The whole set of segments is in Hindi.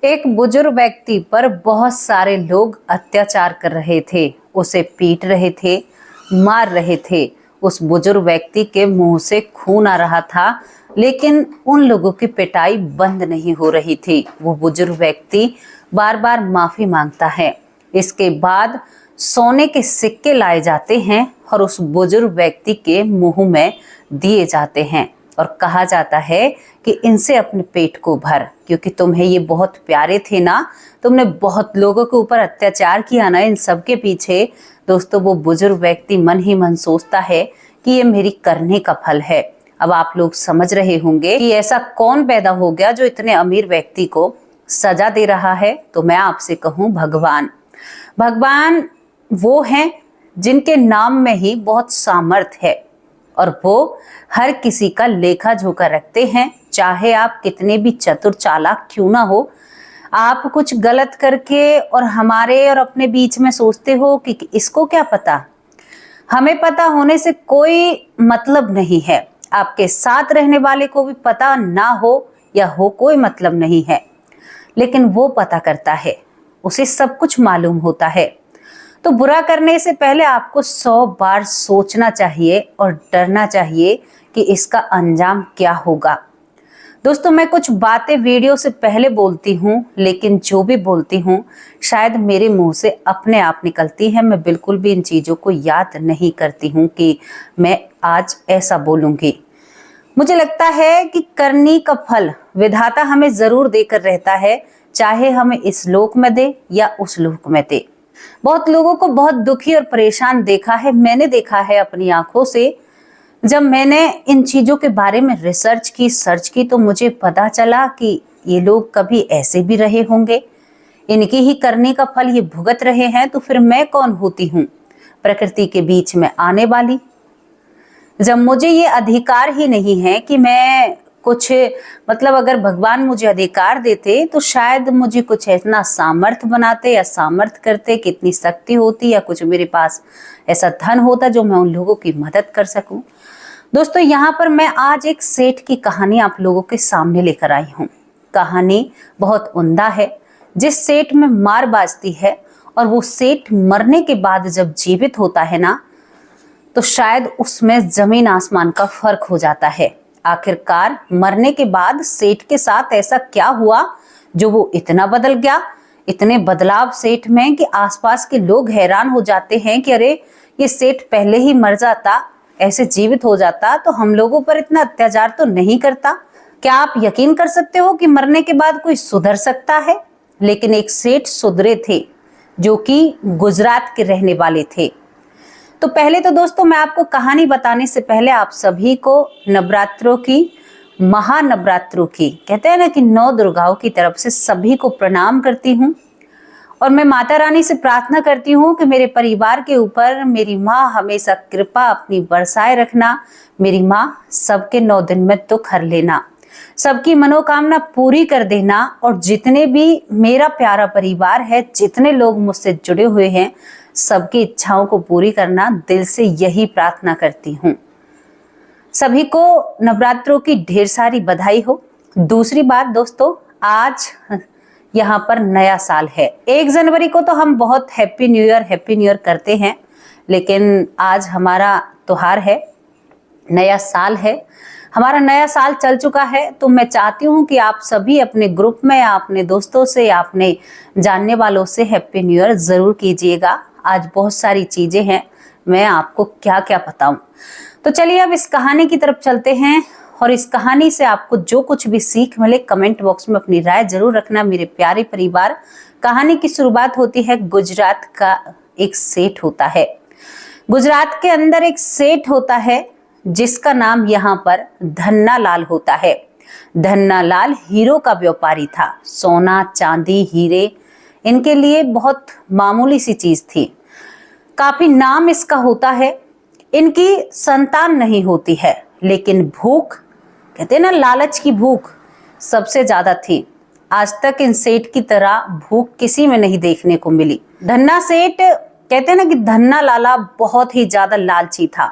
एक बुजुर्ग व्यक्ति पर बहुत सारे लोग अत्याचार कर रहे थे, उसे पीट रहे थे, मार रहे थे। उस बुजुर्ग व्यक्ति के मुंह से खून आ रहा था, लेकिन उन लोगों की पिटाई बंद नहीं हो रही थी। वो बुजुर्ग व्यक्ति बार बार माफी मांगता है। इसके बाद सोने के सिक्के लाए जाते हैं और उस बुजुर्ग व्यक्ति के मुंह में दिए जाते हैं और कहा जाता है कि इनसे अपने पेट को भर, क्योंकि तुम्हें ये बहुत प्यारे थे ना, तुमने बहुत लोगों के ऊपर अत्याचार किया ना। इन सब के पीछे दोस्तों वो बुजुर्ग व्यक्ति मन ही मन सोचता है कि ये मेरी करने का फल है। अब आप लोग समझ रहे होंगे कि ऐसा कौन पैदा हो गया जो इतने अमीर व्यक्ति को सजा दे रहा है। तो मैं आपसे कहूं, भगवान। भगवान वो हैं जिनके नाम में ही बहुत सामर्थ्य है और वो हर किसी का लेखा जोखा रखते हैं। चाहे आप कितने भी चतुर चालाक क्यों ना हो, आप कुछ गलत करके और हमारे और अपने बीच में सोचते हो कि इसको क्या पता। हमें पता होने से कोई मतलब नहीं है, आपके साथ रहने वाले को भी पता ना हो या हो कोई मतलब नहीं है, लेकिन वो पता करता है, उसे सब कुछ मालूम होता है। तो बुरा करने से पहले आपको 100 बार सोचना चाहिए और डरना चाहिए कि इसका अंजाम क्या होगा। दोस्तों, मैं कुछ बातें वीडियो से पहले बोलती हूँ, लेकिन जो भी बोलती हूँ शायद मेरे मुंह से अपने आप निकलती है। मैं बिल्कुल भी इन चीज़ों को याद नहीं करती हूँ कि मैं आज ऐसा बोलूँगी। मुझे लगता है कि करनी का फल विधाता हमें ज़रूर देकर रहता है, चाहे हमें इस लोक में दे या उस लोक में दे। बहुत लोगों को बहुत दुखी और परेशान देखा है, मैंने देखा है अपनी आंखों से। जब मैंने इन चीज़ों के बारे में रिसर्च की, सर्च की, तो मुझे पता चला कि ये लोग कभी ऐसे भी रहे होंगे, इनकी ही करने का फल ये भुगत रहे हैं। तो फिर मैं कौन होती हूँ प्रकृति के बीच में आने वाली, जब मुझे ये अधिकार ही नहीं है कि मैं कुछ, मतलब अगर भगवान मुझे अधिकार देते तो शायद मुझे कुछ इतना सामर्थ्य बनाते या सामर्थ्य करते, कितनी शक्ति होती या कुछ मेरे पास ऐसा धन होता जो मैं उन लोगों की मदद कर सकूं। दोस्तों, यहाँ पर मैं आज एक सेठ की कहानी आप लोगों के सामने लेकर आई हूँ। कहानी बहुत उम्दा है। जिस सेठ में मार बाजती है और वो सेठ मरने के बाद जब जीवित होता है ना, तो शायद उसमें जमीन आसमान का फर्क हो जाता है। आखिरकार मरने के बाद सेठ के साथ ऐसा क्या हुआ जो वो इतना बदल गया। इतने बदलाव सेठ में कि आसपास के लोग हैरान हो जाते हैं कि अरे ये सेठ पहले ही मर जाता, ऐसे जीवित हो जाता तो हम लोगों पर इतना अत्याचार तो नहीं करता। क्या आप यकीन कर सकते हो कि मरने के बाद कोई सुधर सकता है? लेकिन एक सेठ सुधरे थे जो कि गुजरात के रहने वाले थे। तो पहले तो दोस्तों, मैं आपको कहानी बताने से पहले आप सभी को नवरात्रों की, महानवरात्रों की, कहते हैं ना कि 9 दुर्गाओं की तरफ से सभी को प्रणाम करती हूँ। और मैं माता रानी से प्रार्थना करती हूँ कि मेरे परिवार के ऊपर मेरी माँ हमेशा कृपा अपनी बरसाए रखना। मेरी माँ सबके 9 दिन में दुख हर लेना, सबकी मनोकामना पूरी कर देना। और जितने भी मेरा प्यारा परिवार है, जितने लोग मुझसे जुड़े हुए हैं, सबकी इच्छाओं को पूरी करना, दिल से यही प्रार्थना करती हूँ। सभी को नवरात्रों की ढेर सारी बधाई हो। दूसरी बात दोस्तों, आज यहाँ पर नया साल है। 1 जनवरी को तो हम बहुत हैप्पी न्यू ईयर करते हैं, लेकिन आज हमारा त्योहार है, नया साल है, हमारा नया साल चल चुका है। तो मैं चाहती हूँ कि आप सभी अपने ग्रुप में या अपने दोस्तों से या अपने जानने वालों से हैप्पी न्यू ईयर जरूर कीजिएगा। आज बहुत सारी चीजें हैं, मैं आपको क्या क्या बताऊं। तो चलिए अब इस कहानी की तरफ चलते हैं और इस कहानी से आपको जो कुछ भी सीख मिले कमेंट बॉक्स में अपनी राय जरूर रखना मेरे प्यारे परिवार। कहानी की शुरुआत होती है, गुजरात का एक सेठ होता है। गुजरात के अंदर एक सेठ होता है जिसका नाम यहाँ पर धन्ना लाल होता है। धन्ना लाल हीरो का व्यापारी था। सोना, चांदी, हीरे इनके लिए बहुत मामूली सी चीज थी। काफी नाम इसका होता है। इनकी संतान नहीं होती है, लेकिन भूख, कहते हैं ना लालच की भूख सबसे ज्यादा थी। आज तक इन सेठ की तरह भूख किसी में नहीं देखने को मिली। धन्ना सेठ, कहते हैं ना कि धन्ना लाला बहुत ही ज्यादा लालची था।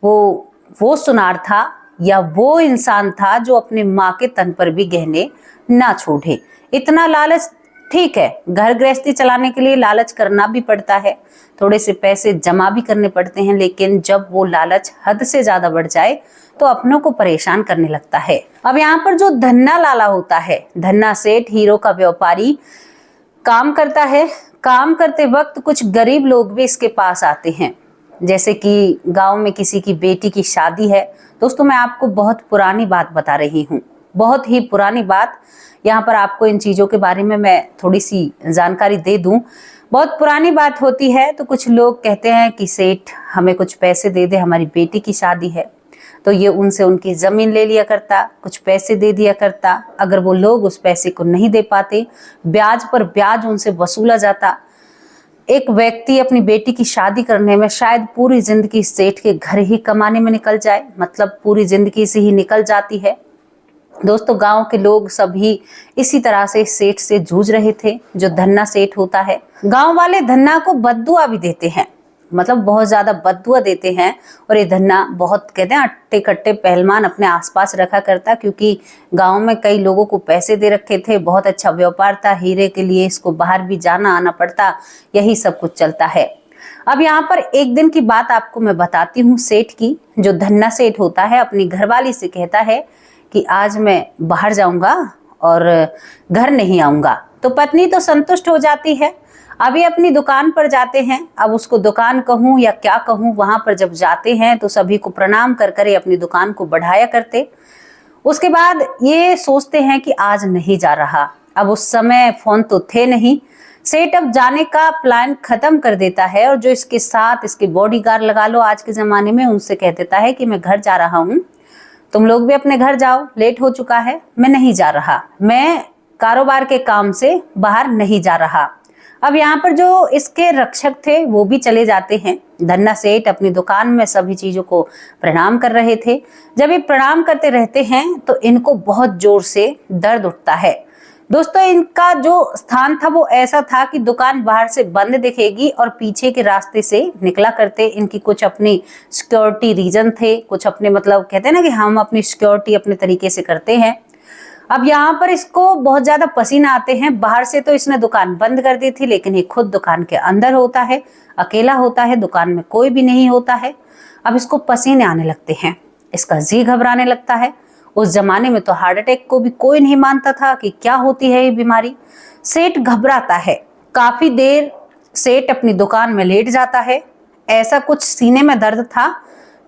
वो सुनार था या वो इंसान था जो अपने माँ के तन पर भी गहने ना छोड़े। इतना लालच ठीक है, घर गृहस्थी चलाने के लिए लालच करना भी पड़ता है, थोड़े से पैसे जमा भी करने पड़ते हैं, लेकिन जब वो लालच हद से ज्यादा बढ़ जाए तो अपनों को परेशान करने लगता है। अब यहाँ पर जो धन्ना लाला होता है, धन्ना सेठ हीरो का व्यापारी काम करता है। काम करते वक्त कुछ गरीब लोग भी इसके पास आते हैं, जैसे कि गांव में किसी की बेटी की शादी है। दोस्तों, मैं आपको बहुत पुरानी बात बता रही हूँ, बहुत ही पुरानी बात। यहाँ पर आपको इन चीज़ों के बारे में मैं थोड़ी सी जानकारी दे दूँ। बहुत पुरानी बात होती है तो कुछ लोग कहते हैं कि सेठ हमें कुछ पैसे दे दे, हमारी बेटी की शादी है। तो ये उनसे उनकी ज़मीन ले लिया करता, कुछ पैसे दे दिया करता। अगर वो लोग उस पैसे को नहीं दे पाते, ब्याज पर ब्याज उनसे वसूला जाता। एक व्यक्ति अपनी बेटी की शादी करने में शायद पूरी जिंदगी सेठ के घर ही कमाने में निकल जाए, मतलब पूरी जिंदगी से ही निकल जाती है। दोस्तों, गांव के लोग सभी इसी तरह से सेठ से जूझ रहे थे, जो धन्ना सेठ होता है। गांव वाले धन्ना को बद्दुआ भी देते हैं, मतलब बहुत ज्यादा बद्दुआ देते हैं। और ये धन्ना बहुत कहते हैं अट्टे कट्टे पहलवान अपने आसपास रखा करता, क्योंकि गांव में कई लोगों को पैसे दे रखे थे, बहुत अच्छा व्यापार था, हीरे के लिए इसको बाहर भी जाना आना पड़ता, यही सब कुछ चलता है। अब यहाँ पर एक दिन की बात आपको मैं बताती हूँ सेठ की। जो धन्ना सेठ होता है अपनी घरवाली से कहता है कि आज मैं बाहर जाऊंगा और घर नहीं आऊंगा। तो पत्नी तो संतुष्ट हो जाती है। अभी अपनी दुकान पर जाते हैं, अब उसको दुकान कहूँ या क्या कहूँ, वहां पर जब जाते हैं तो सभी को प्रणाम कर कर अपनी दुकान को बढ़ाया करते। उसके बाद ये सोचते हैं कि आज नहीं जा रहा। अब उस समय फोन तो थे नहीं। सेठ अब जाने का प्लान खत्म कर देता है और जो इसके साथ इसके बॉडीगार्ड लगा लो आज के जमाने में, उनसे कह देता है कि मैं घर जा रहा हूँ, तुम लोग भी अपने घर जाओ, लेट हो चुका है, मैं नहीं जा रहा, मैं कारोबार के काम से बाहर नहीं जा रहा। अब यहाँ पर जो इसके रक्षक थे वो भी चले जाते हैं। धन्ना सेठ अपनी दुकान में सभी चीजों को प्रणाम कर रहे थे। जब ये प्रणाम करते रहते हैं तो इनको बहुत जोर से दर्द उठता है। दोस्तों, इनका जो स्थान था वो ऐसा था कि दुकान बाहर से बंद दिखेगी और पीछे के रास्ते से निकला करते। इनकी कुछ अपनी सिक्योरिटी रीजन थे, कुछ अपने मतलब कहते हैं ना कि हम अपनी सिक्योरिटी अपने तरीके से करते हैं। अब यहाँ पर इसको बहुत ज्यादा पसीना आते हैं। बाहर से तो इसने दुकान बंद कर दी थी, लेकिन ये खुद दुकान के अंदर होता है, अकेला होता है, दुकान में कोई भी नहीं होता है। अब इसको पसीने आने लगते हैं, इसका जी घबराने लगता है। उस जमाने में तो हार्ट अटैक को भी कोई नहीं मानता था कि क्या होती है ये बीमारी। सेठ घबराता है। काफी देर सेठ अपनी दुकान में लेट जाता है। ऐसा कुछ सीने में दर्द था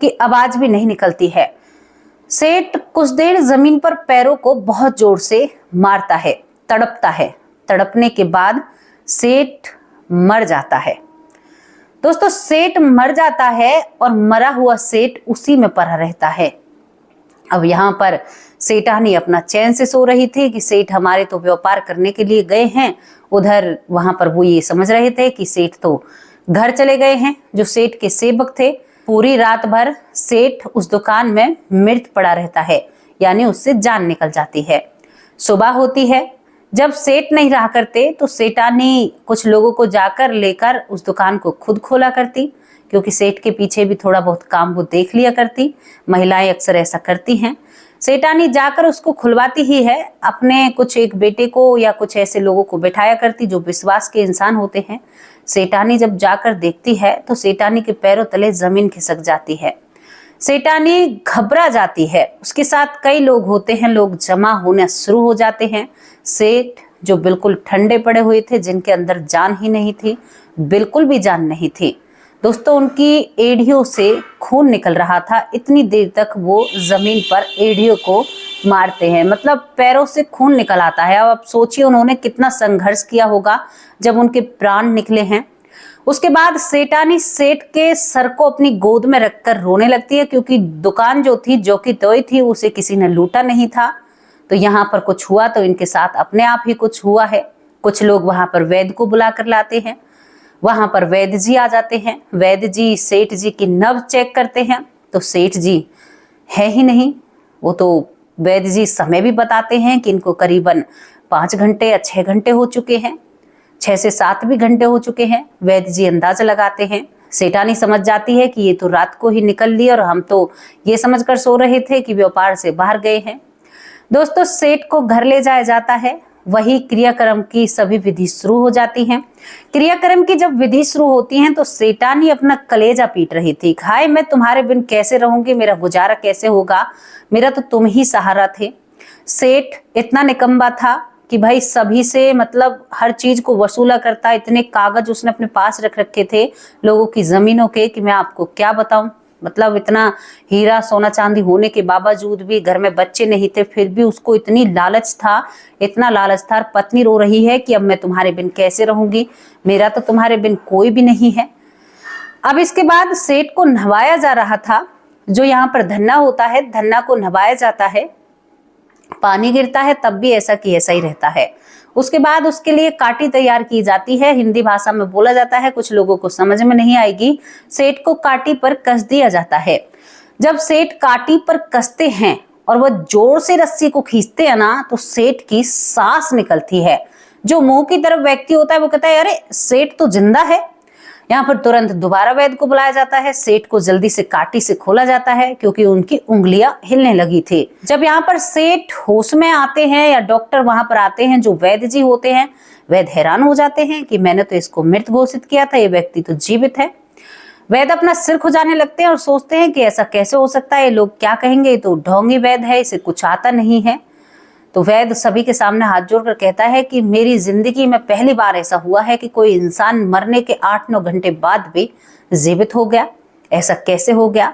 कि आवाज भी नहीं निकलती है। सेठ कुछ देर जमीन पर पैरों को बहुत जोर से मारता है, तड़पता है। तड़पने के बाद सेठ मर जाता है। दोस्तों, सेठ मर जाता है और मरा हुआ सेठ उसी में पड़ा रहता है। अब यहाँ पर सेठानी अपना चैन से सो रही थी कि सेठ हमारे तो व्यापार करने के लिए गए हैं। उधर वहां पर वो ये समझ रहे थे कि सेठ तो घर चले गए हैं। जो सेठ के सेवक थे, पूरी रात भर सेठ उस दुकान में मृत पड़ा रहता है, यानी उससे जान निकल जाती है। सुबह होती है। जब सेठ नहीं रहा करते तो सेठानी कुछ लोगों को जाकर लेकर उस दुकान को खुद खोला करती, क्योंकि सेठ के पीछे भी थोड़ा बहुत काम वो देख लिया करती। महिलाएं अक्सर ऐसा करती हैं। सेठानी जाकर उसको खुलवाती ही है। अपने कुछ एक बेटे को या कुछ ऐसे लोगों को बिठाया करती जो विश्वास के इंसान होते हैं। सेठानी जब जाकर देखती है तो सेठानी के पैरों तले जमीन खिसक जाती है। सेठानी घबरा जाती है। उसके साथ कई लोग होते हैं, लोग जमा होने शुरू हो जाते हैं। सेठ जो बिल्कुल ठंडे पड़े हुए थे, जिनके अंदर जान ही नहीं थी, बिल्कुल भी जान नहीं थी। दोस्तों, उनकी एड़ियों से खून निकल रहा था। इतनी देर तक वो जमीन पर एड़ियों को मारते हैं, मतलब पैरों से खून निकल आता है। अब आप सोचिए उन्होंने कितना संघर्ष किया होगा जब उनके प्राण निकले हैं। उसके बाद सेठानी सेठ के सर को अपनी गोद में रखकर रोने लगती है, क्योंकि दुकान जो थी जो की तोय थी, उसे किसी ने लूटा नहीं था। तो यहाँ पर कुछ हुआ तो इनके साथ अपने आप ही कुछ हुआ है। कुछ लोग वहां पर वैद्य को बुला कर लाते हैं। वहां पर वैद्य जी आ जाते हैं। वैद्य जी सेठ जी की नब्ज चेक करते हैं तो सेठ जी है ही नहीं। वो तो वैद्य जी समय भी बताते हैं कि इनको करीबन 5 घंटे या 6 घंटे हो चुके हैं, 6 से 7 भी घंटे हो चुके हैं। वैद्य जी अंदाजा लगाते हैं। सेठानी समझ जाती है कि ये तो रात को ही निकल ली और हम तो ये समझकर सो रहे थे कि व्यापार से बाहर गए हैं। दोस्तों, सेठ को घर ले जाया जाता है। वही क्रियाक्रम की सभी विधि शुरू हो जाती हैं। क्रियाक्रम की जब विधि शुरू होती है तो सेठानी अपना कलेजा पीट रही थी। हाय, मैं तुम्हारे बिन कैसे रहूंगी, मेरा गुजारा कैसे होगा, मेरा तो तुम ही सहारा थे। सेठ इतना निकम्मा था कि भाई सभी से मतलब हर चीज को वसूला करता। इतने कागज उसने अपने पास रख रखे थे लोगों की जमीनों के कि मैं आपको क्या बताऊं। मतलब इतना हीरा सोना चांदी होने के बावजूद भी, घर में बच्चे नहीं थे फिर भी उसको इतनी लालच था, इतना लालच था। पत्नी रो रही है कि अब मैं तुम्हारे बिन कैसे रहूंगी, मेरा तो तुम्हारे बिन कोई भी नहीं है। अब इसके बाद सेठ को नहवाया जा रहा था। जो यहाँ पर धन्ना होता है, धन्ना को नहवाया जाता है, पानी गिरता है तब भी ऐसा की ऐसा ही रहता है। उसके बाद उसके लिए काटी तैयार की जाती है। हिंदी भाषा में बोला जाता है, कुछ लोगों को समझ में नहीं आएगी। सेठ को काटी पर कस दिया जाता है। जब सेठ काटी पर कसते हैं और वह जोर से रस्सी को खींचते हैं ना, तो सेठ की सांस निकलती है। जो मुंह की तरफ व्यक्ति होता है वो कहता है अरे सेठ तो जिंदा है। यहाँ पर तुरंत दोबारा वैद्य को बुलाया जाता है। सेठ को जल्दी से काटी से खोला जाता है क्योंकि उनकी उंगलियां हिलने लगी थी। जब यहाँ पर सेठ होश में आते हैं या डॉक्टर वहां पर आते हैं, जो वैद्य जी होते हैं, वैद्य हैरान हो जाते हैं कि मैंने तो इसको मृत घोषित किया था, ये व्यक्ति तो जीवित है। वैद्य अपना सिर खुजाने लगते हैं और सोचते हैं कि ऐसा कैसे हो सकता है, ये लोग क्या कहेंगे, तो ढोंगी वैद्य है, इसे कुछ आता नहीं है। तो वैद्य सभी के सामने हाथ जोड़कर कहता है कि मेरी जिंदगी में पहली बार ऐसा हुआ है कि कोई इंसान मरने के 8-9 घंटे बाद भी जीवित हो गया। ऐसा कैसे हो गया?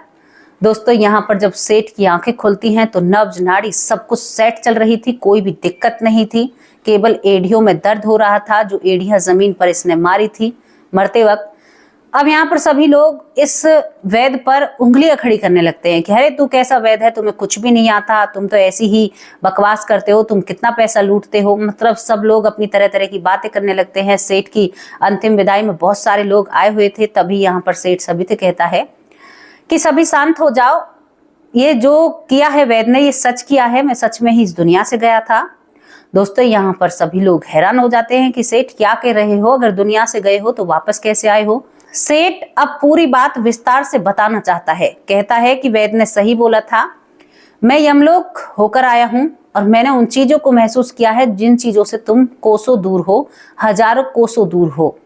दोस्तों, यहाँ पर जब सेठ की आंखें खुलती हैं तो नब्ज नाड़ी सब कुछ सेट चल रही थी, कोई भी दिक्कत नहीं थी। केवल एड़ियों में दर्द हो रहा था, जो एड़ियां जमीन पर इसने मारी थी मरते वक्त। अब यहाँ पर सभी लोग इस वैद्य पर उंगलियां खड़ी करने लगते हैं कि अरे तू कैसा वैद्य है, तुम्हें कुछ भी नहीं आता, तुम तो ऐसी ही बकवास करते हो, तुम कितना पैसा लूटते हो। मतलब सब लोग अपनी तरह तरह की बातें करने लगते हैं। सेठ की अंतिम विदाई में बहुत सारे लोग आए हुए थे। तभी यहाँ पर सेठ सभी से कहता है कि सभी शांत हो जाओ, ये जो किया है वैद्य ने, ये सच किया है, मैं सच में ही इस दुनिया से गया था। दोस्तों, यहाँ पर सभी लोग हैरान हो जाते हैं कि सेठ क्या कह रहे हो, अगर दुनिया से गए हो तो वापस कैसे आए हो। सेठ अब पूरी बात विस्तार से बताना चाहता है। कहता है कि वैद्य ने सही बोला था, मैं यमलोक होकर आया हूं और मैंने उन चीजों को महसूस किया है जिन चीजों से तुम कोसों दूर हो, हजारों कोसों दूर हो।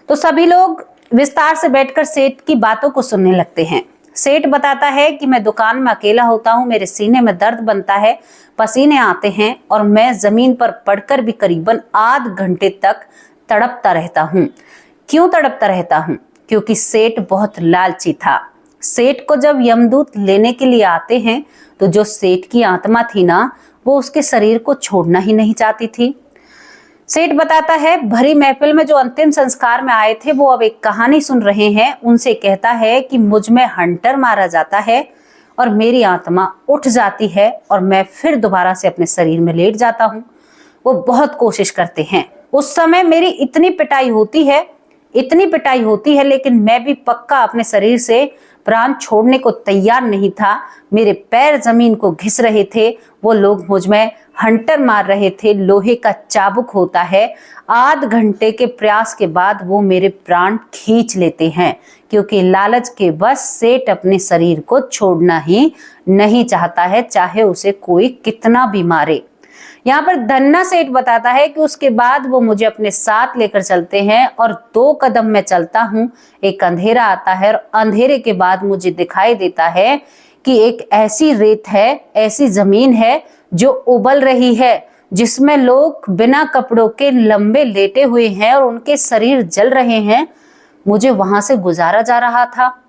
तो सभी लोग विस्तार से बैठकर सेठ की बातों को सुनने लगते हैं। सेठ बताता है कि मैं दुकान में अकेला होता हूँ, मेरे सीने में दर्द बनता है, पसीने आते हैं और मैं जमीन पर पड़कर भी करीबन आध घंटे तक तड़पता रहता हूँ। क्यों तड़पता रहता हूँ? क्योंकि सेठ बहुत लालची था। सेठ को जब यमदूत लेने के लिए आते हैं तो जो सेठ की आत्मा थी ना, वो उसके शरीर को छोड़ना ही नहीं चाहती थी। सेठ बताता है, भरी महफिल में जो अंतिम संस्कार में आए थे वो अब एक कहानी सुन रहे हैं। उनसे कहता है कि मुझ में हंटर मारा जाता है और मेरी आत्मा उठ जाती है और मैं फिर दोबारा से अपने शरीर में लेट जाता हूँ। वो बहुत कोशिश करते हैं। उस समय मेरी इतनी पिटाई होती है, लेकिन मैं भी पक्का अपने शरीर से प्राण छोड़ने को तैयार नहीं था। मेरे पैर जमीन को घिस रहे थे, वो लोग मुझ में हंटर मार रहे थे, लोहे का चाबुक होता है। आध घंटे के प्रयास के बाद वो मेरे प्राण खींच लेते हैं, क्योंकि लालच के बस सेठ अपने शरीर को छोड़ना ही नहीं चाहता है, चाहे उसे कोई कितना भी मारे। यहाँ पर धन्ना सेठ बताता है कि उसके बाद वो मुझे अपने साथ लेकर चलते हैं और 2 कदम मैं चलता हूँ, एक अंधेरा आता है और अंधेरे के बाद मुझे दिखाई देता है कि एक ऐसी रेत है, ऐसी जमीन है जो उबल रही है, जिसमें लोग बिना कपड़ों के लंबे लेटे हुए हैं और उनके शरीर जल रहे हैं। मुझे वहां से गुजारा जा रहा था।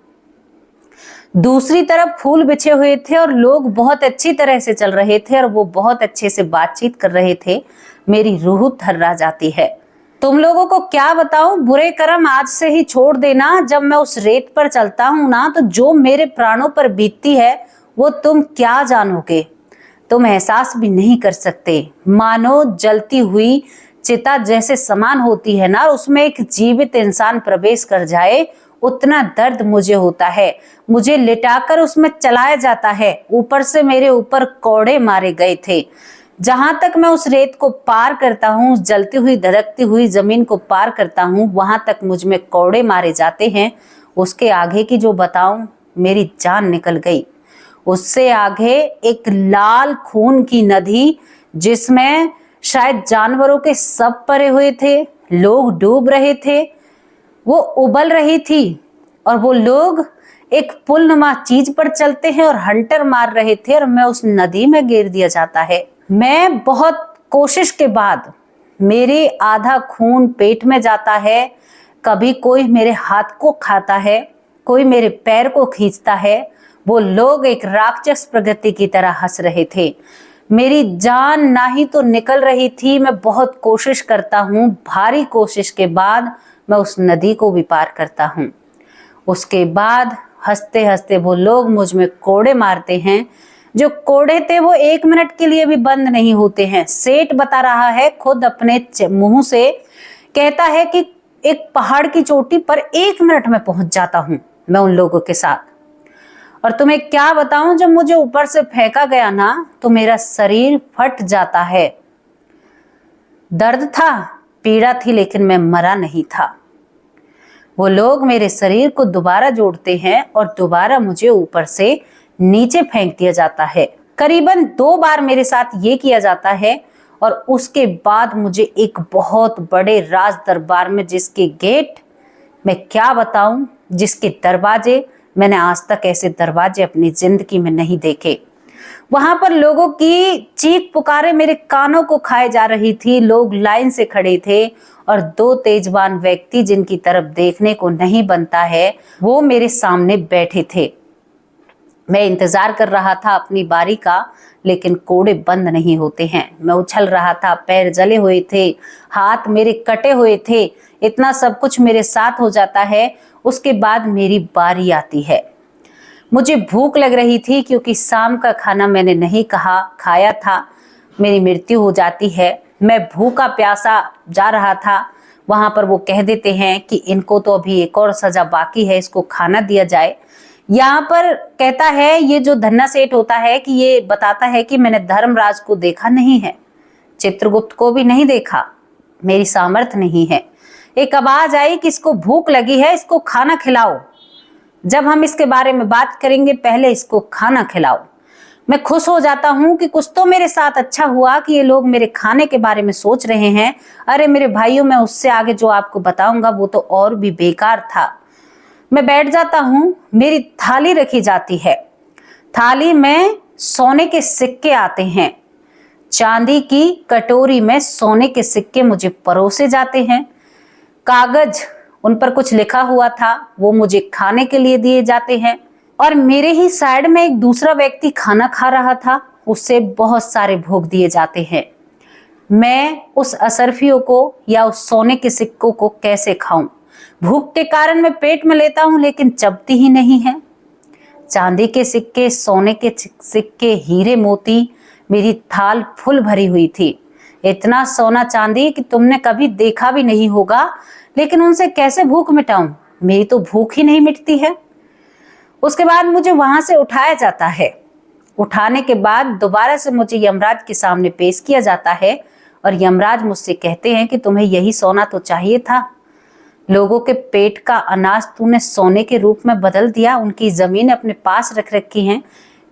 दूसरी तरफ फूल बिछे हुए थे और लोग बहुत अच्छी तरह से चल रहे थे और वो बहुत अच्छे से बातचीत कर रहे थे। मेरी रूह थर्रा जाती है। तुम लोगों को क्या बताऊं, बुरे कर्म आज से ही छोड़ देना। जब मैं उस रेत पर चलता हूं ना, तो जो मेरे प्राणों पर बीतती है वो तुम क्या जानोगे, तुम एहसास भी नहीं कर सकते। मानो जलती हुई चिता जैसे समान होती है ना, उसमें एक जीवित इंसान प्रवेश कर जाए, उतना दर्द मुझे होता है। मुझे लिटाकर उसमें चलाया जाता है। ऊपर से मेरे ऊपर कौड़े मारे गए थे। जहां तक मैं उस रेत को पार करता हूँ, जलती हुई धधकती हुई जमीन को पार करता हूँ, वहां तक मुझ में कौड़े मारे जाते हैं। उसके आगे की जो बताऊं, मेरी जान निकल गई। उससे आगे एक लाल खून की नदी, जिसमें शायद जानवरों के सब परे हुए थे, लोग डूब रहे थे, वो उबल रही थी और वो लोग एक पुलनुमा चीज पर चलते हैं और हंटर मार रहे थे और मैं उस नदी में गिर दिया जाता है। मैं बहुत कोशिश के बाद मेरे आधा खून पेट में जाता है, कभी कोई मेरे हाथ को खाता है, कोई मेरे पैर को खींचता है। वो लोग एक राक्षस प्रकृति की तरह हंस रहे थे। मेरी जान ना ही तो निकल रही थी, मैं बहुत कोशिश करता हूँ, भारी कोशिश के बाद मैं उस नदी को भी पार करता हूँ। उसके बाद हंसते हंसते वो लोग मुझ में कोड़े मारते हैं। जो कोड़े थे वो 1 मिनट के लिए भी बंद नहीं होते हैं। सेठ बता रहा है खुद अपने मुंह से, कहता है कि एक पहाड़ की चोटी पर 1 मिनट में पहुंच जाता हूं मैं उन लोगों के साथ। और तुम्हें क्या बताऊं, जब मुझे ऊपर से फेंका गया ना तो मेरा शरीर फट जाता है। दर्द था, पीड़ा थी, लेकिन मैं मरा नहीं था। वो लोग मेरे शरीर को दोबारा जोड़ते हैं और दोबारा मुझे ऊपर से नीचे फेंक दिया जाता है। करीबन 2 बार मेरे साथ ये किया जाता है और उसके बाद मुझे एक बहुत बड़े राज दरबार में, जिसके गेट मैं क्या बताऊं, जिसके दरवाजे, मैंने आज तक ऐसे दरवाजे अपनी जिंदगी में नहीं देखे। वहां पर लोगों की चीख पुकारे मेरे कानों को खाए जा रही थी। लोग लाइन से खड़े थे और 2 तेजवान व्यक्ति, जिनकी तरफ देखने को नहीं बनता है, वो मेरे सामने बैठे थे। मैं इंतजार कर रहा था अपनी बारी का, लेकिन कोड़े बंद नहीं होते हैं। मैं उछल रहा था, पैर जले हुए थे, हाथ मेरे कटे हुए थे। इतना सब कुछ मेरे साथ हो जाता है। उसके बाद मेरी बारी आती है। मुझे भूख लग रही थी क्योंकि शाम का खाना मैंने नहीं खाया था। मेरी मृत्यु हो जाती है। मैं भूखा प्यासा जा रहा था। वहां पर वो कह देते हैं कि इनको तो अभी एक और सजा बाकी है, इसको खाना दिया जाए। यहाँ पर कहता है ये जो धन्ना सेठ होता है कि ये बताता है कि मैंने धर्मराज को देखा नहीं है, चित्रगुप्त को भी नहीं देखा, मेरी सामर्थ्य नहीं है। एक आवाज आई कि इसको भूख लगी है, इसको खाना खिलाओ। जब हम इसके बारे में बात करेंगे, पहले इसको खाना खिलाओ। मैं खुश हो जाता हूं कि कुछ तो मेरे साथ अच्छा हुआ कि ये लोग मेरे खाने के बारे में सोच रहे हैं। अरे मेरे भाइयों, मैं उससे आगे जो आपको बताऊंगा वो तो और भी बेकार था। मैं बैठ जाता हूं, मेरी थाली रखी जाती है। थाली में सोने के सिक्के आते हैं। चांदी की कटोरी में सोने के सिक्के मुझे परोसे जाते हैं। कागज, उन पर कुछ लिखा हुआ था, वो मुझे खाने के लिए दिए जाते हैं। और मेरे ही साइड में एक दूसरा व्यक्ति खाना खा रहा था, उसे बहुत सारे भोग दिए जाते हैं। मैं उस असरफियों को या उस सोने के सिक्कों को कैसे खाऊं? भूख के कारण मैं पेट में लेता हूं, लेकिन चबती ही नहीं है। चांदी के सिक्के, सोने के सिक्के, हीरे मोती, मेरी थाल फुल भरी हुई थी। इतना सोना चांदी कि तुमने कभी देखा भी नहीं होगा, लेकिन उनसे कैसे भूख मिटाऊं? मेरी तो भूख ही नहीं मिटती है। उसके बाद मुझे वहां से उठाया जाता है। उठाने के बाद दोबारा से मुझे यमराज के सामने पेश किया जाता है और यमराज मुझसे कहते हैं कि तुम्हें यही सोना तो चाहिए था। लोगों के पेट का अनाज तूने सोने के रूप में बदल दिया। उनकी जमीन अपने पास रख रखी हैं।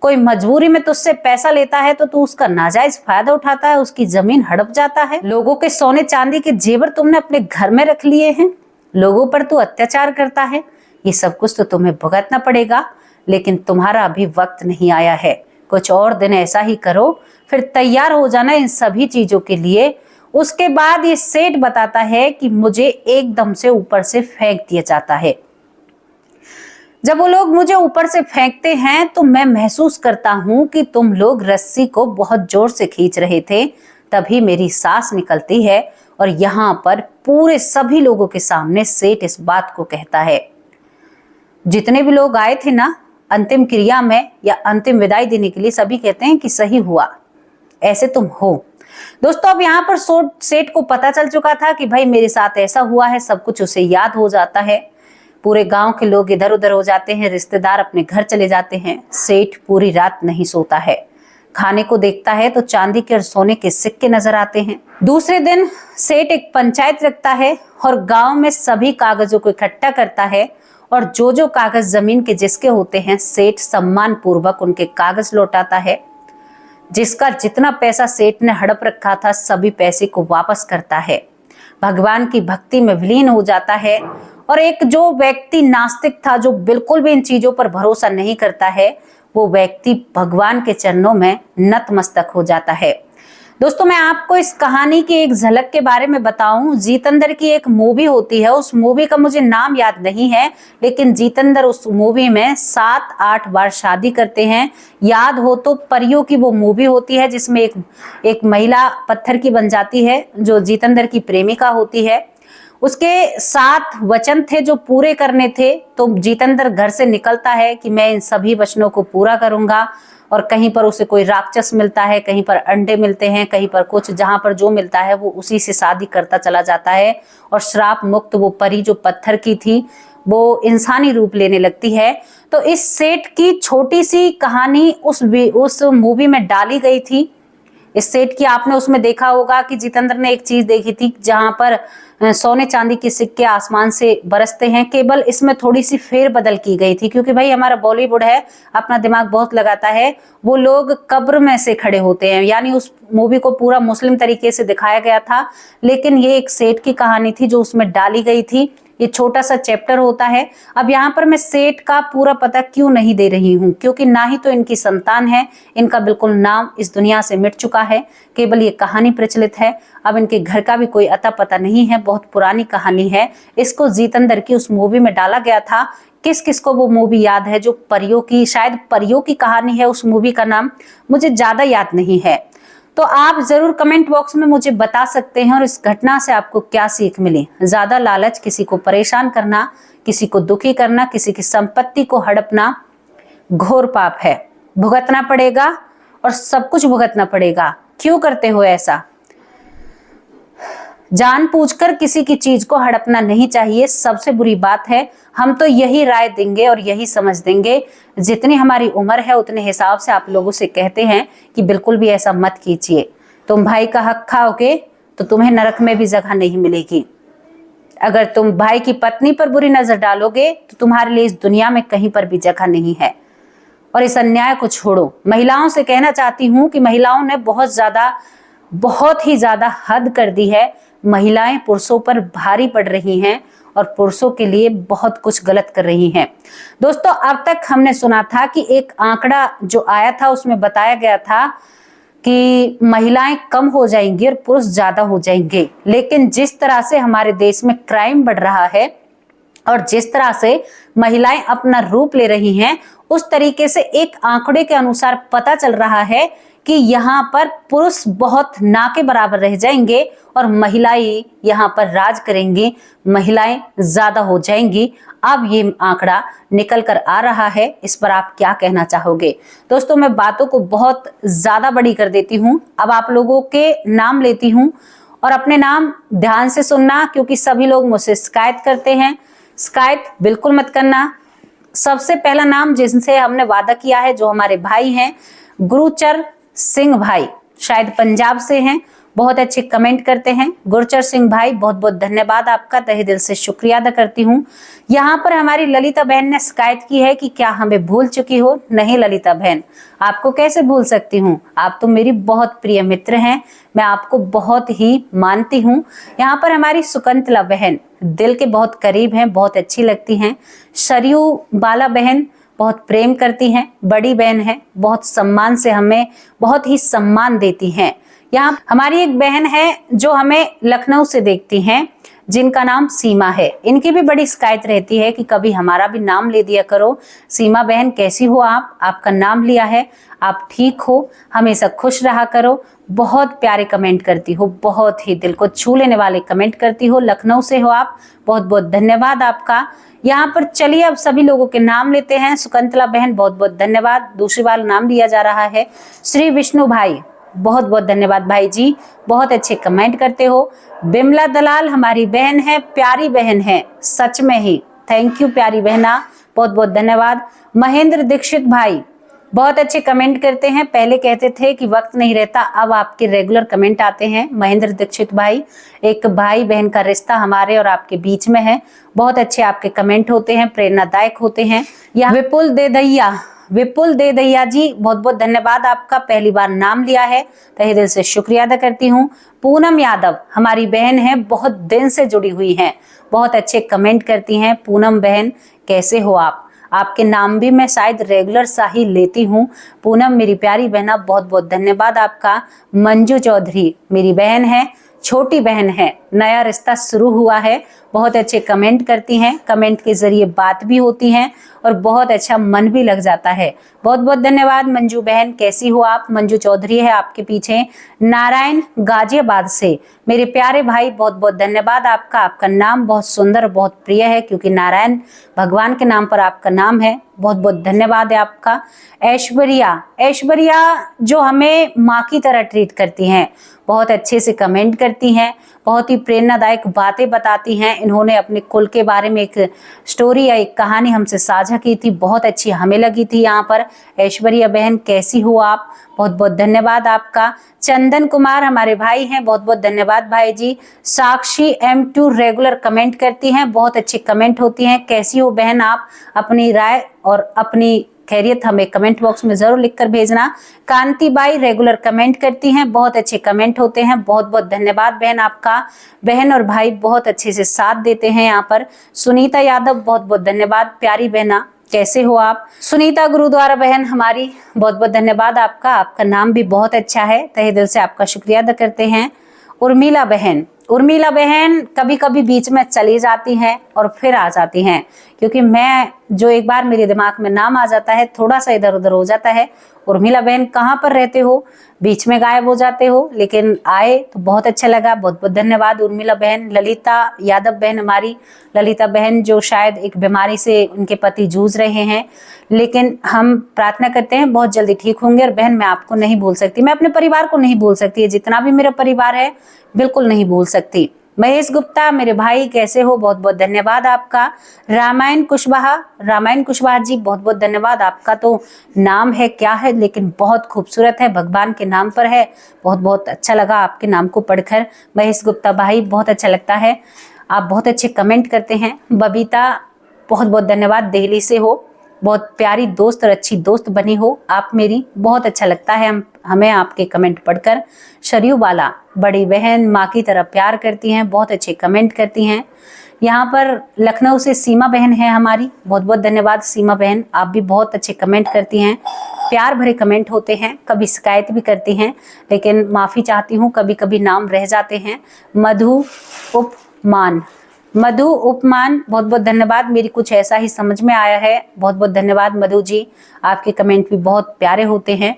कोई मजबूरी में तुझसे पैसा लेता है तो तू उसका नाजायज फायदा उठाता है, उसकी जमीन हड़प जाता है। लोगों के सोने चांदी के जेवर तुमने अपने घर में रख लिए हैं। लोगों पर तू अत्याचार करता है। ये सब कुछ तो तुम्हें भुगतना पड़ेगा, लेकिन तुम्हारा अभी वक्त नहीं आया है। कुछ और दिन ऐसा ही करो, फिर तैयार हो जाना इन सभी चीजों के लिए। उसके बाद ये सेठ बताता है कि मुझे एकदम से ऊपर से फेंक दिया जाता है। जब वो लोग मुझे ऊपर से फेंकते हैं तो मैं महसूस करता हूं कि तुम लोग रस्सी को बहुत जोर से खींच रहे थे। तभी मेरी सांस निकलती है और यहाँ पर पूरे सभी लोगों के सामने सेठ इस बात को कहता है, जितने भी लोग आए थे ना अंतिम क्रिया में या अंतिम विदाई देने के लिए, सभी कहते हैं कि सही हुआ, ऐसे तुम हो। दोस्तों, अब यहाँ पर सेठ को पता चल चुका था कि भाई मेरे साथ ऐसा हुआ है। सब कुछ उसे याद हो जाता है। पूरे गांव के लोग इधर उधर हो जाते हैं, रिश्तेदार अपने घर चले जाते हैं। सेठ पूरी रात नहीं सोता है। खाने को देखता है तो चांदी के और सोने के सिक्के नजर आते हैं। दूसरे दिन सेठ एक पंचायत रखता है और गांव में सभी कागजों को इकट्ठा करता है और जो जो कागज जमीन के जिसके होते हैं, सेठ सम्मान पूर्वक उनके कागज लौटाता है। जिसका जितना पैसा सेठ ने हड़प रखा था सभी पैसे को वापस करता है, भगवान की भक्ति में विलीन हो जाता है। और एक जो व्यक्ति नास्तिक था, जो बिल्कुल भी इन चीजों पर भरोसा नहीं करता है, वो व्यक्ति भगवान के चरणों में नतमस्तक हो जाता है। दोस्तों, मैं आपको इस कहानी की एक झलक के बारे में बताऊं। जितेंद्र की एक मूवी होती है, उस मूवी का मुझे नाम याद नहीं है, लेकिन जितेंद्र उस मूवी में 7-8 बार शादी करते हैं। याद हो तो परियों की वो मूवी होती है जिसमें एक महिला पत्थर की बन जाती है जो जितेंद्र की प्रेमिका होती है। उसके 7 वचन थे जो पूरे करने थे, तो जितेंद्र घर से निकलता है कि मैं इन सभी वचनों को पूरा करूंगा। और कहीं पर उसे कोई राक्षस मिलता है, कहीं पर अंडे मिलते हैं, कहीं पर कुछ, जहां पर जो मिलता है वो उसी से शादी करता चला जाता है। और श्राप मुक्त वो परी जो पत्थर की थी वो इंसानी रूप लेने लगती है। तो इस सेठ की छोटी सी कहानी उस मूवी में डाली गई थी। इस सेट की आपने उसमें देखा होगा कि जितेंद्र ने एक चीज देखी थी जहां पर सोने चांदी के सिक्के आसमान से बरसते हैं। केवल इसमें थोड़ी सी फेरबदल की गई थी, क्योंकि भाई हमारा बॉलीवुड है, अपना दिमाग बहुत लगाता है। वो लोग कब्र में से खड़े होते हैं, यानी उस मूवी को पूरा मुस्लिम तरीके से दिखाया गया था, लेकिन ये एक सेठ की कहानी थी जो उसमें डाली गई थी। ये छोटा सा चैप्टर होता है। अब यहाँ पर मैं सेठ का पूरा पता क्यों नहीं दे रही हूँ, क्योंकि ना ही तो इनकी संतान है, इनका बिल्कुल नाम इस दुनिया से मिट चुका है, केवल ये कहानी प्रचलित है। अब इनके घर का भी कोई अता पता नहीं है, बहुत पुरानी कहानी है। इसको जितेंद्र की उस मूवी में डाला गया था। किस किस को वो मूवी याद है जो परियों की, शायद परियों की कहानी है, उस मूवी का नाम मुझे ज्यादा याद नहीं है। तो आप जरूर कमेंट बॉक्स में मुझे बता सकते हैं और इस घटना से आपको क्या सीख मिली। ज्यादा लालच, किसी को परेशान करना, किसी को दुखी करना, किसी की संपत्ति को हड़पना घोर पाप है, भुगतना पड़ेगा और सब कुछ भुगतना पड़ेगा। क्यों करते हो ऐसा? जानबूझकर किसी की चीज को हड़पना नहीं चाहिए, सबसे बुरी बात है। हम तो यही राय देंगे और यही समझ देंगे, जितनी हमारी उम्र है उतने हिसाब से आप लोगों से कहते हैं कि बिल्कुल भी ऐसा मत कीजिए। तुम भाई का हक खाओगे तो तुम्हें नरक में भी जगह नहीं मिलेगी। अगर तुम भाई की पत्नी पर बुरी नजर डालोगे तो तुम्हारे लिए इस दुनिया में कहीं पर भी जगह नहीं है। और इस अन्याय को छोड़ो। महिलाओं से कहना चाहती हूँ कि महिलाओं ने बहुत ही ज्यादा हद कर दी है। महिलाएं पुरुषों पर भारी पड़ रही हैं और पुरुषों के लिए बहुत कुछ गलत कर रही हैं। दोस्तों, अब तक हमने सुना था कि एक आंकड़ा जो आया था उसमें बताया गया था कि महिलाएं कम हो जाएंगी और पुरुष ज्यादा हो जाएंगे। लेकिन जिस तरह से हमारे देश में क्राइम बढ़ रहा है और जिस तरह से महिलाएं अपना रूप ले रही हैं, उस तरीके से एक आंकड़े के अनुसार पता चल रहा है कि यहाँ पर पुरुष बहुत ना के बराबर रह जाएंगे और महिलाएं यहाँ पर राज करेंगी, महिलाएं ज्यादा हो जाएंगी। अब ये आंकड़ा निकल कर आ रहा है, इस पर आप क्या कहना चाहोगे? दोस्तों, मैं बातों को बहुत ज्यादा बड़ी कर देती हूँ। अब आप लोगों के नाम लेती हूँ और अपने नाम ध्यान से सुनना, क्योंकि सभी लोग मुझसे शिकायत करते हैं। शिकायत बिल्कुल मत करना। सबसे पहला नाम जिनसे हमने वादा किया है, जो हमारे भाई हैं, गुरचर सिंह भाई, शायद पंजाब से हैं, बहुत अच्छे कमेंट करते हैं। गुरचर सिंह भाई, बहुत बहुत धन्यवाद आपका, तहे दिल से शुक्रिया अदा करती हूँ। यहाँ पर हमारी ललिता बहन ने शिकायत की है कि क्या हमें भूल चुकी हो? नहीं ललिता बहन, आपको कैसे भूल सकती हूँ? आप तो मेरी बहुत प्रिय मित्र हैं, मैं आपको बहुत ही मानती हूँ। यहाँ पर हमारी सुकंतला बहन दिल के बहुत करीब हैं, बहुत अच्छी लगती हैं। सरयू बाला बहन बहुत प्रेम करती हैं, बड़ी बहन है, बहुत सम्मान से हमें बहुत ही सम्मान देती हैं। यहाँ हमारी एक बहन है जो हमें लखनऊ से देखती हैं, जिनका नाम सीमा है। इनकी भी बड़ी शिकायत रहती है कि कभी हमारा भी नाम ले दिया करो। सीमा बहन, कैसी हो आप? आपका नाम लिया है, आप ठीक हो, हमेशा खुश रहा करो। बहुत प्यारे कमेंट करती हो, बहुत ही दिल को छू लेने वाले कमेंट करती हो। लखनऊ से हो आप, बहुत बहुत धन्यवाद आपका। यहाँ पर चलिए अब सभी लोगों के नाम लेते हैं। सुकंतला बहन, बहुत बहुत धन्यवाद। दूसरी बार नाम लिया जा रहा है। श्री विष्णु भाई, बहुत बहुत धन्यवाद भाई जी, बहुत अच्छे कमेंट करते हो। बिमला दलाल हमारी बहन है, प्यारी बहन है, सच में ही थैंक यू प्यारी बहना, बहुत बहुत धन्यवाद। महेंद्र दीक्षित भाई, बहुत अच्छे कमेंट करते हैं। पहले कहते थे कि वक्त नहीं रहता, अब आपके रेगुलर कमेंट आते हैं। महेंद्र दीक्षित भाई, एक भाई बहन का रिश्ता हमारे और आपके बीच में है। बहुत अच्छे आपके कमेंट होते हैं, प्रेरणादायक होते हैं। यहाँ विपुल देदैया, विपुल दे दैया जी, बहुत बहुत धन्यवाद आपका, पहली बार नाम लिया है, तहे दिल से शुक्रिया अदा करती हूँ। पूनम यादव हमारी बहन है, बहुत दिन से जुड़ी हुई हैं, बहुत अच्छे कमेंट करती हैं। पूनम बहन कैसे हो आप? आपके नाम भी मैं शायद रेगुलर सा ही लेती हूँ। पूनम मेरी प्यारी बहना, बहुत बहुत धन्यवाद आपका। मंजू चौधरी मेरी बहन है, छोटी बहन है, नया रिश्ता शुरू हुआ है, बहुत अच्छे कमेंट करती हैं, कमेंट के जरिए बात भी होती हैं और बहुत अच्छा मन भी लग जाता है। बहुत बहुत धन्यवाद मंजू बहन, कैसी हो आप? मंजू चौधरी है आपके पीछे। नारायण गाजियाबाद से मेरे प्यारे भाई, बहुत बहुत धन्यवाद आपका। आपका नाम बहुत सुंदर, बहुत प्रिय है, क्योंकि नारायण भगवान के नाम पर आपका नाम है। बहुत बहुत धन्यवाद है आपका। ऐश्वर्या जो हमें माँ की तरह ट्रीट करती हैं, बहुत अच्छे से कमेंट करती हैं, बहुत ही प्रेरणादायक बातें बताती हैं। इन्होंने अपने कुल के बारे में एक स्टोरी या एक कहानी हमसे साझा की थी, बहुत अच्छी हमें लगी थी। यहाँ पर ऐश्वर्या बहन कैसी हो आप? बहुत बहुत धन्यवाद आपका। चंदन कुमार हमारे भाई हैं, बहुत बहुत धन्यवाद भाई जी। साक्षी M2 रेगुलर कमेंट करती हैं, बहुत अच्छे कमेंट होती हैं। कैसी हो बहन आप? अपनी राय और अपनी खैरियत हमें कमेंट बॉक्स में जरूर लिखकर भेजना। कांतिबाई रेगुलर कमेंट करती हैं, बहुत अच्छे कमेंट होते हैं, बहुत बहुत धन्यवाद बहन आपका। बहन और भाई बहुत अच्छे से साथ देते हैं यहाँ पर। सुनीता यादव, बहुत बहुत धन्यवाद प्यारी बहना, कैसे हो आप? सुनीता गुरुद्वारा बहन हमारी, बहुत बहुत धन्यवाद आपका। आपका नाम भी बहुत अच्छा है, तहे दिल से आपका शुक्रिया अदा करते हैं। उर्मिला बहन कभी कभी बीच में चली जाती हैं और फिर आ जाती हैं, क्योंकि मैं जो एक बार मेरे दिमाग में नाम आ जाता है, थोड़ा सा इधर उधर हो जाता है। उर्मिला बहन कहाँ पर रहते हो? बीच में गायब हो जाते हो, लेकिन आए तो बहुत अच्छा लगा, बहुत बहुत धन्यवाद उर्मिला बहन। ललिता यादव बहन हमारी, ललिता बहन जो शायद एक बीमारी से उनके पति जूझ रहे हैं, लेकिन हम प्रार्थना करते हैं बहुत जल्दी ठीक होंगे। और बहन मैं आपको नहीं भूल सकती, मैं अपने परिवार को नहीं भूल सकती, जितना भी मेरा परिवार है बिल्कुल नहीं भूल सकती। महेश गुप्ता मेरे भाई, कैसे हो? बहुत बहुत धन्यवाद आपका। रामायण कुशवाहा जी, बहुत बहुत धन्यवाद आपका। तो नाम है क्या है, लेकिन बहुत खूबसूरत है, भगवान के नाम पर है। बहुत बहुत अच्छा लगा आपके नाम को पढ़कर महेश गुप्ता भाई, बहुत अच्छा लगता है। आप बहुत अच्छे कमेंट करते हैं। बबीता, बहुत बहुत धन्यवाद, दिल्ली से हो, बहुत प्यारी दोस्त और अच्छी दोस्त बनी हो आप मेरी, बहुत अच्छा लगता है हमें आपके कमेंट पढ़कर। शरीयू बाला, बड़ी बहन, माँ की तरह प्यार करती हैं, बहुत अच्छे कमेंट करती हैं। यहाँ पर लखनऊ से सीमा बहन है हमारी, बहुत बहुत धन्यवाद सीमा बहन, आप भी बहुत अच्छे कमेंट करती हैं, प्यार भरे कमेंट होते हैं, कभी शिकायत भी करती हैं, लेकिन माफ़ी चाहती हूँ, कभी कभी नाम रह जाते हैं। मधु उपमान, बहुत बहुत धन्यवाद, मेरी कुछ ऐसा ही समझ में आया है, बहुत बहुत धन्यवाद मधु जी, आपके कमेंट भी बहुत प्यारे होते हैं।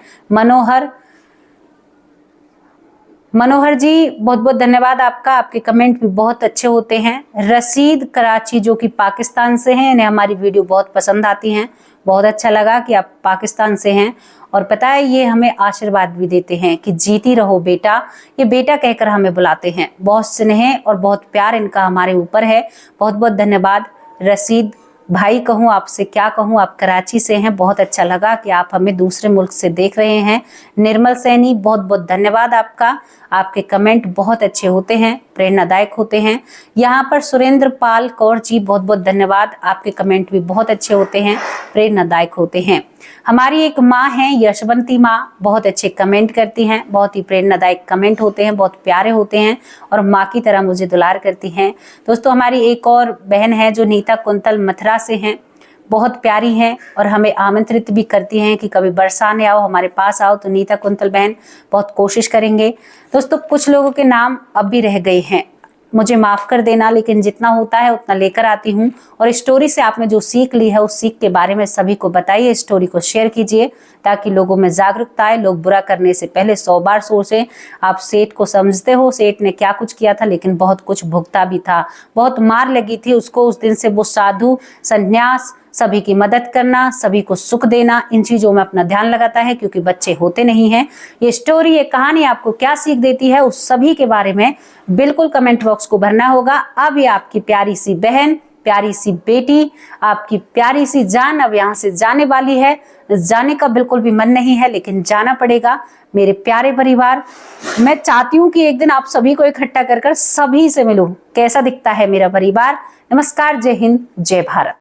मनोहर जी, बहुत बहुत धन्यवाद आपका, आपके कमेंट भी बहुत अच्छे होते हैं। रशीद कराची जो कि पाकिस्तान से हैं, इन्हें हमारी वीडियो बहुत पसंद आती हैं, बहुत अच्छा लगा कि आप पाकिस्तान से हैं। और पता है ये हमें आशीर्वाद भी देते हैं कि जीती रहो बेटा, ये बेटा कहकर हमें बुलाते हैं, बहुत स्नेह और बहुत प्यार इनका हमारे ऊपर है। बहुत बहुत धन्यवाद रशीद भाई, कहूँ आपसे क्या कहूँ, आप कराची से हैं, बहुत अच्छा लगा कि आप हमें दूसरे मुल्क से देख रहे हैं। निर्मल सैनी, बहुत बहुत धन्यवाद आपका, आपके कमेंट बहुत अच्छे होते हैं, प्रेरणादायक होते हैं। यहाँ पर सुरेंद्र पाल कौर जी, बहुत बहुत धन्यवाद, आपके कमेंट भी बहुत अच्छे होते हैं, प्रेरणादायक होते हैं। हमारी एक माँ है यशवंती माँ, बहुत अच्छे कमेंट करती हैं, बहुत ही प्रेरणादायक कमेंट होते हैं, बहुत प्यारे होते हैं और माँ की तरह मुझे दुलार करती हैं। दोस्तों हमारी एक और बहन है जो नीता कुंतल मथुरा से हैं, बहुत प्यारी हैं और हमें आमंत्रित भी करती हैं कि कभी बरसाने आओ, हमारे पास आओ। तो नीता कुंतल बहन बहुत कोशिश करेंगे। दोस्तों कुछ लोगों के नाम अब भी रह गए हैं, मुझे माफ़ कर देना, लेकिन जितना होता है उतना लेकर आती हूँ। और स्टोरी से आपने जो सीख ली है उस सीख के बारे में सभी को बताइए, स्टोरी को शेयर कीजिए ताकि लोगों में जागरूकता आए, लोग बुरा करने से पहले 100 बार सोचें। आप सेठ को समझते हो, सेठ ने क्या कुछ किया था, लेकिन बहुत कुछ भुगता भी था, बहुत मार लगी थी उसको। उस दिन से वो साधु, संन्यास, सभी की मदद करना, सभी को सुख देना, इन चीज़ों में अपना ध्यान लगाता है, क्योंकि बच्चे होते नहीं हैं। ये स्टोरी, ये कहानी आपको क्या सीख देती है उस सभी के बारे में बिल्कुल कमेंट बॉक्स को भरना होगा। अब ये आपकी प्यारी सी बहन, प्यारी सी बेटी, आपकी प्यारी सी जान अब यहाँ से जाने वाली है। जाने का बिल्कुल भी मन नहीं है, लेकिन जाना पड़ेगा। मेरे प्यारे परिवार, मैं चाहती हूँ कि एक दिन आप सभी को इकट्ठा कर सभी से मिलूं, कैसा दिखता है मेरा परिवार। नमस्कार, जय हिंद, जय भारत।